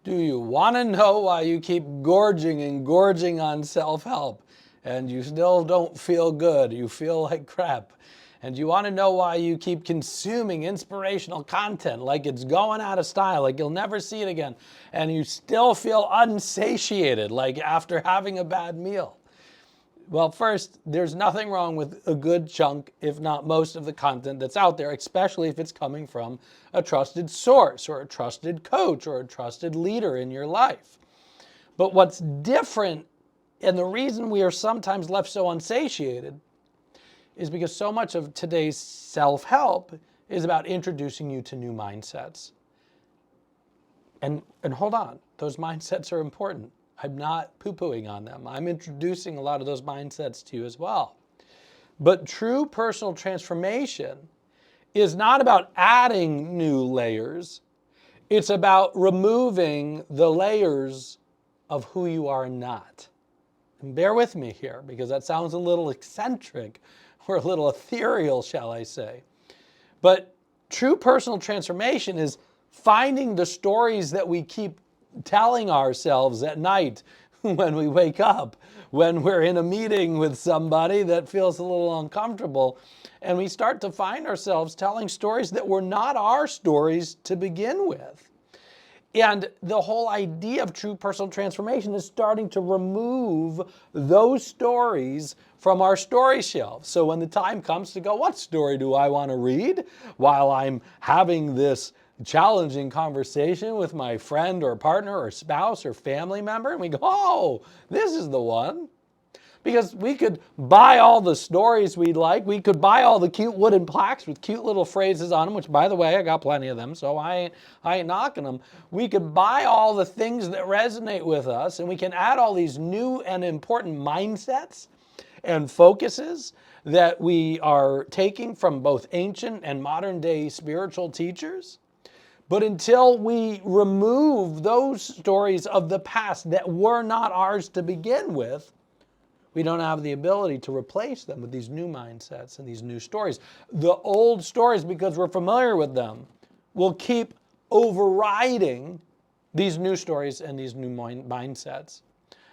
Do you want to know why you keep gorging and gorging on self-help and you still don't feel good? You feel like crap. And you want to know why you keep consuming inspirational content like it's going out of style, like you'll never see it again, and you still feel unsatiated, like after having a bad meal? Well, first, there's nothing wrong with a good chunk, if not most of the content that's out there, especially if it's coming from a trusted source or a trusted coach or a trusted leader in your life. But what's different, and the reason we are sometimes left so unsatiated, is because so much of today's self-help is about introducing you to new mindsets. And hold on, those mindsets are important. I'm not poo-pooing on them. I'm introducing a lot of those mindsets to you as well. But true personal transformation is not about adding new layers. It's about removing the layers of who you are not. And bear with me here, because that sounds a little eccentric or a little ethereal, shall I say. But true personal transformation is finding the stories that we keep telling ourselves at night when we wake up, when we're in a meeting with somebody that feels a little uncomfortable, and we start to find ourselves telling stories that were not our stories to begin with. And the whole idea of true personal transformation is starting to remove those stories from our story shelf. So when the time comes to go, what story do I want to read while I'm having this challenging conversation with my friend or partner or spouse or family member? And we go, oh, this is the one. Because we could buy all the stories we'd like. We could buy all the cute wooden plaques with cute little phrases on them, which, by the way, I got plenty of them, so I ain't knocking them. We could buy all the things that resonate with us, and we can add all these new and important mindsets and focuses that we are taking from both ancient and modern day spiritual teachers. But until we remove those stories of the past that were not ours to begin with, we don't have the ability to replace them with these new mindsets and these new stories. The old stories, because we're familiar with them, will keep overriding these new stories and these new mindsets,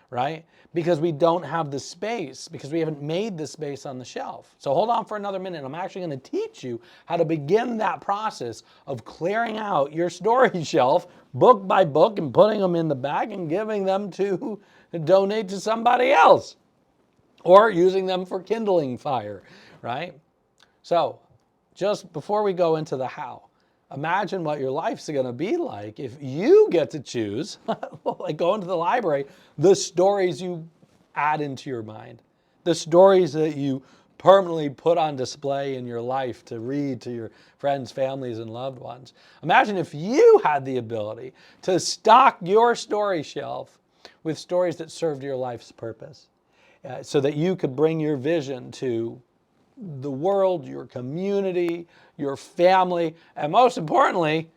right? Because we don't have the space, because we haven't made the space on the shelf. So hold on for another minute. I'm actually going to teach you how to begin that process of clearing out your story shelf book by book and putting them in the bag and giving them to donate to somebody else, or using them for kindling fire, right? So just before we go into the how, imagine what your life's going to be like if you get to choose, like going to the library, the stories you add into your mind, the stories that you permanently put on display in your life to read to your friends, families, and loved ones. Imagine if you had the ability to stock your story shelf with stories that served your life's purpose. So that you could bring your vision to the world, your community, your family, and most importantly,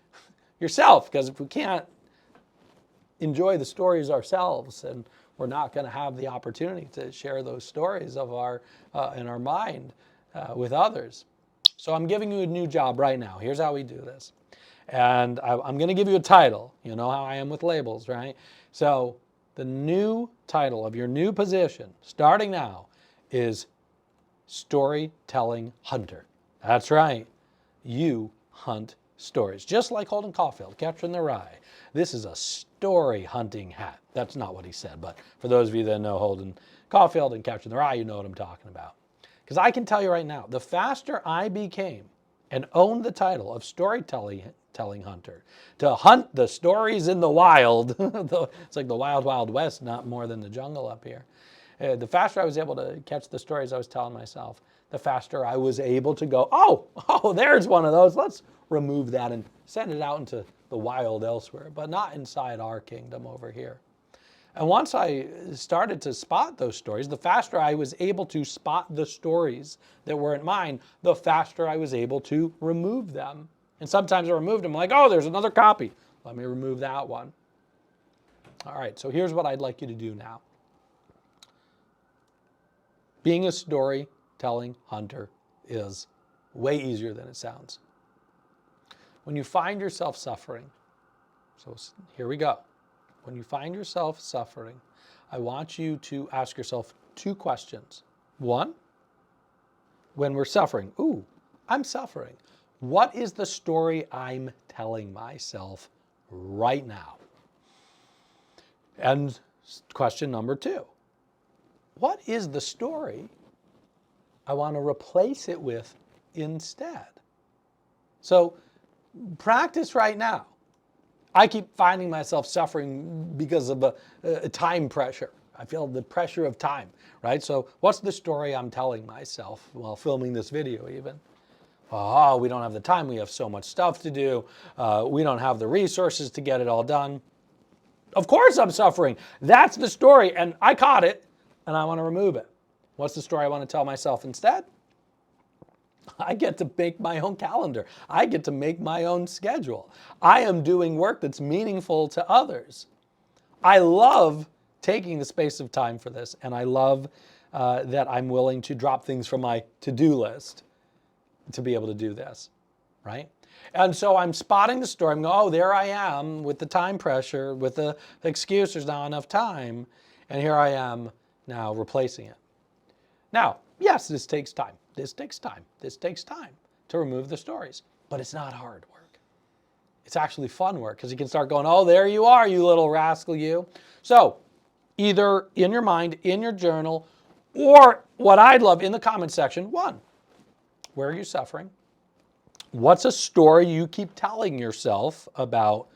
yourself. Because if we can't enjoy the stories ourselves, and we're not going to have the opportunity to share those stories of in our mind with others. So I'm giving you a new job right now. Here's how we do this. And I'm going to give you a title. You know how I am with labels, right? So the new title of your new position, starting now, is Storytelling Hunter. That's right. You hunt stories. Just like Holden Caulfield, Catcher in the Rye. This is a story hunting hat. That's not what he said, but for those of you that know Holden Caulfield and Catcher in the Rye, you know what I'm talking about. Because I can tell you right now, the faster I became and owned the title of Storytelling Hunter, to hunt the stories in the wild, it's like the wild, wild west, not more than the jungle up here. The faster I was able to catch the stories I was telling myself, the faster I was able to go, oh, there's one of those. Let's remove that and send it out into the wild elsewhere, but not inside our kingdom over here. And once I started to spot those stories, the faster I was able to spot the stories that weren't mine, the faster I was able to remove them. And sometimes I removed them like, oh, there's another copy. Let me remove that one. All right, so here's what I'd like you to do now. Being a storytelling hunter is way easier than it sounds. When you find yourself suffering, so here we go. when you find yourself suffering, I want you to ask yourself 2 questions. 1, when we're suffering, ooh, I'm suffering. What is the story I'm telling myself right now? And question number 2, what is the story I want to replace it with instead? So practice right now. I keep finding myself suffering because of a time pressure. I feel the pressure of time, right? So what's the story I'm telling myself while filming this video even? Oh, we don't have the time. We have so much stuff to do. We don't have the resources to get it all done. Of course I'm suffering. That's the story, and I caught it, and I want to remove it. What's the story I want to tell myself instead? I get to make my own calendar. I get to make my own schedule. I am doing work that's meaningful to others. I love taking the space of time for this, and I love that I'm willing to drop things from my to-do list to be able to do this, right? And so I'm spotting the story. I'm going, oh, there I am with the time pressure, with the excuse there's not enough time, and here I am now replacing it. Now, yes, this takes time. This takes time. This takes time to remove the stories, but it's not hard work. It's actually fun work because you can start going, oh, there you are, you little rascal, you. So either in your mind, in your journal, or what I'd love in the comment section, 1, where are you suffering? What's a story you keep telling yourself about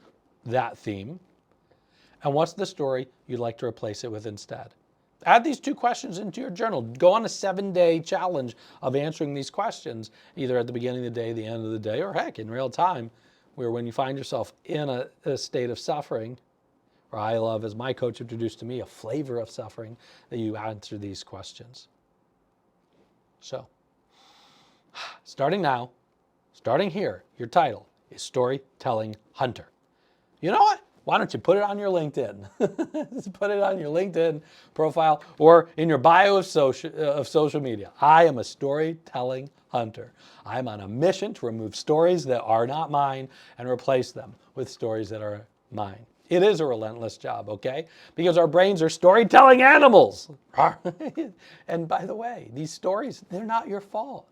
that theme? And what's the story you'd like to replace it with instead? Add these 2 questions into your journal. Go on a 7-day challenge of answering these questions, either at the beginning of the day, the end of the day, or heck, in real time, where when you find yourself in a state of suffering, or I love, as my coach introduced to me, a flavor of suffering, that you answer these questions. So, starting now, starting here, your title is Storytelling Hunter. You know what? Why don't you put it on your LinkedIn? Just put it on your LinkedIn profile or in your bio of social media. I am a storytelling hunter. I'm on a mission to remove stories that are not mine and replace them with stories that are mine. It is a relentless job, okay? Because our brains are storytelling animals. And by the way, these stories, they're not your fault.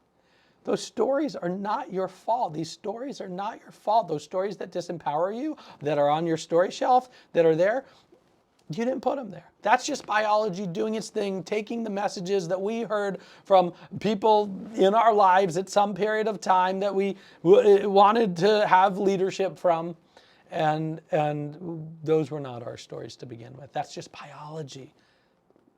Those stories are not your fault. These stories are not your fault. Those stories that disempower you, that are on your story shelf, that are there, you didn't put them there. That's just biology doing its thing, taking the messages that we heard from people in our lives at some period of time that we wanted to have leadership from, and those were not our stories to begin with. That's just biology.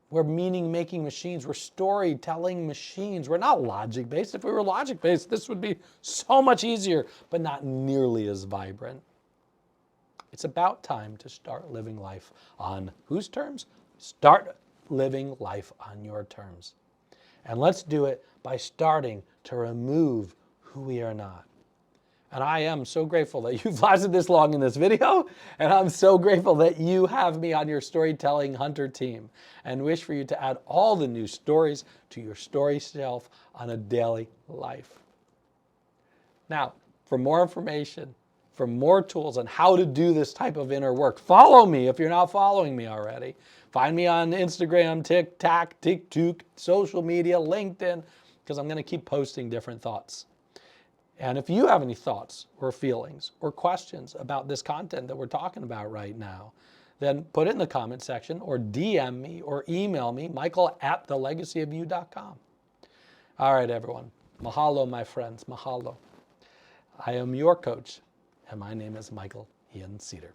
We're meaning-making machines. We're storytelling machines. We're not logic-based. If we were logic-based, this would be so much easier, but not nearly as vibrant. It's about time to start living life on whose terms? Start living life on your terms. And let's do it by starting to remove who we are not. And I am so grateful that you've lasted this long in this video. And I'm so grateful that you have me on your Storytelling Hunter team, and wish for you to add all the new stories to your story shelf on a daily life. Now, for more information, for more tools on how to do this type of inner work, follow me if you're not following me already. Find me on Instagram, TikTok, social media, LinkedIn, because I'm going to keep posting different thoughts. And if you have any thoughts or feelings or questions about this content that we're talking about right now, then put it in the comment section or DM me or email me, michael@thelegacyofyou.com. All right, everyone. Mahalo, my friends. Mahalo. I am your coach, and my name is Michael Ian Cedar.